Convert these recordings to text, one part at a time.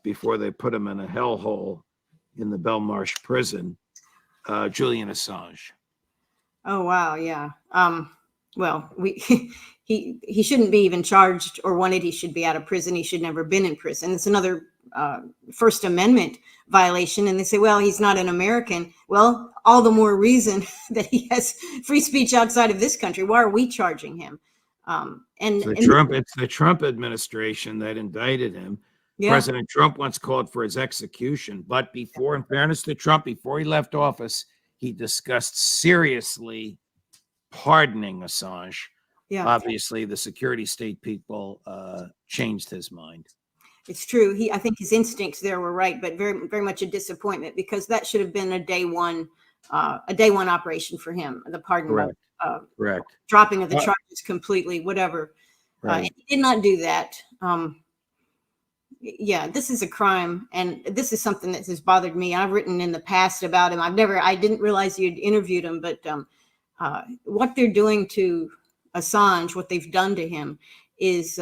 before they put him in a hellhole in the Belmarsh prison, Julian Assange. Oh, wow. Yeah. Well, he shouldn't be even charged or wanted. He should be out of prison. He should never been in prison. It's another First Amendment violation. And they say, well, he's not an American. Well, all the more reason that he has free speech outside of this country. Why are we charging him? It's the Trump administration that indicted him. Yeah. President Trump once called for his execution, but before, in fairness to Trump, before he left office, he discussed seriously pardoning Assange. Yeah. Obviously, the security state people changed his mind. It's true. I think his instincts there were right, but very, very much a disappointment, because that should have been a day one operation for him. The pardon, correct, dropping of the charges completely, whatever. Right. He did not do that. Yeah, this is a crime, and this is something that has bothered me. I've written in the past about him. I didn't realize you'd interviewed him, but what they're doing to Assange, what they've done to him, is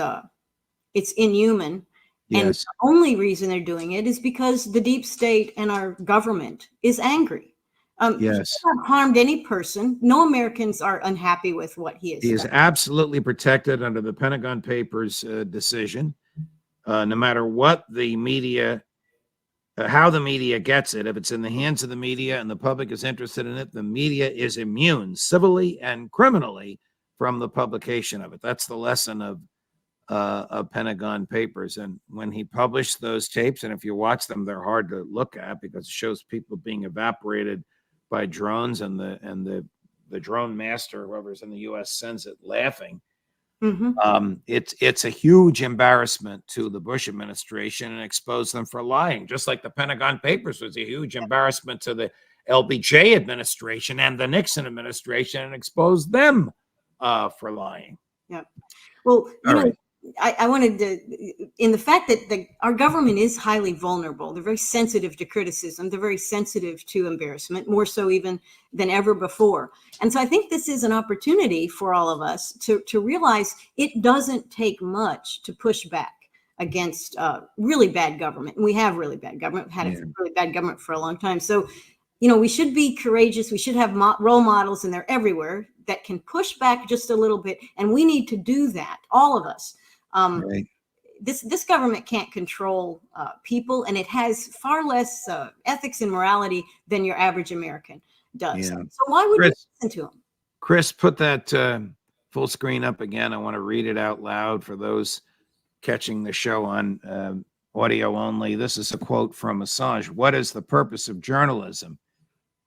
it's inhuman. Yes. And the only reason they're doing it is because the deep state and our government is angry. Yes. He hasn't harmed any person. No Americans are unhappy with what he is. He is absolutely protected under the Pentagon Papers decision. No matter what the media, how the media gets it, if it's in the hands of the media and the public is interested in it, the media is immune civilly and criminally from the publication of it. That's the lesson of Pentagon Papers. And when he published those tapes, and if you watch them, they're hard to look at because it shows people being evaporated by drones, and the drone master, whoever's in the U.S., sends it laughing. Mm-hmm. It's a huge embarrassment to the Bush administration and expose them for lying, just like the Pentagon Papers was a huge embarrassment to the LBJ administration and the Nixon administration, and exposed them for lying. Yeah. Well, you know, I wanted to, in the fact that our government is highly vulnerable. They're very sensitive to criticism. They're very sensitive to embarrassment, more so even than ever before. And so I think this is an opportunity for all of us to realize it doesn't take much to push back against really bad government. And we have really bad government. We've had really bad government for a long time. So, you know, we should be courageous. We should have role models, and they're everywhere, that can push back just a little bit. And we need to do that, all of us. This government can't control people, and it has far less ethics and morality than your average American does. Yeah. So why would you listen to them? Chris, put that full screen up again. I want to read it out loud for those catching the show on audio only. This is a quote from Assange. "What is the purpose of journalism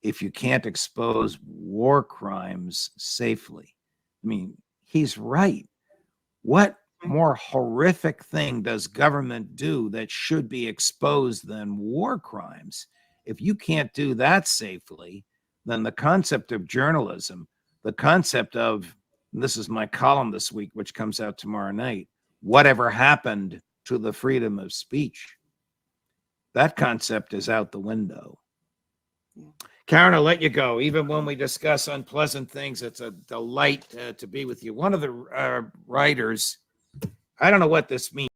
if you can't expose war crimes safely?" I mean, he's right. What more horrific thing does government do that should be exposed than war crimes? If you can't do that safely, then the concept of journalism, the concept of, and this is my column this week, which comes out tomorrow night, whatever happened to the freedom of speech, that concept is out the window. Karen, I'll let you go. Even when we discuss unpleasant things, it's a delight to be with you. One of the writers, I don't know what this means.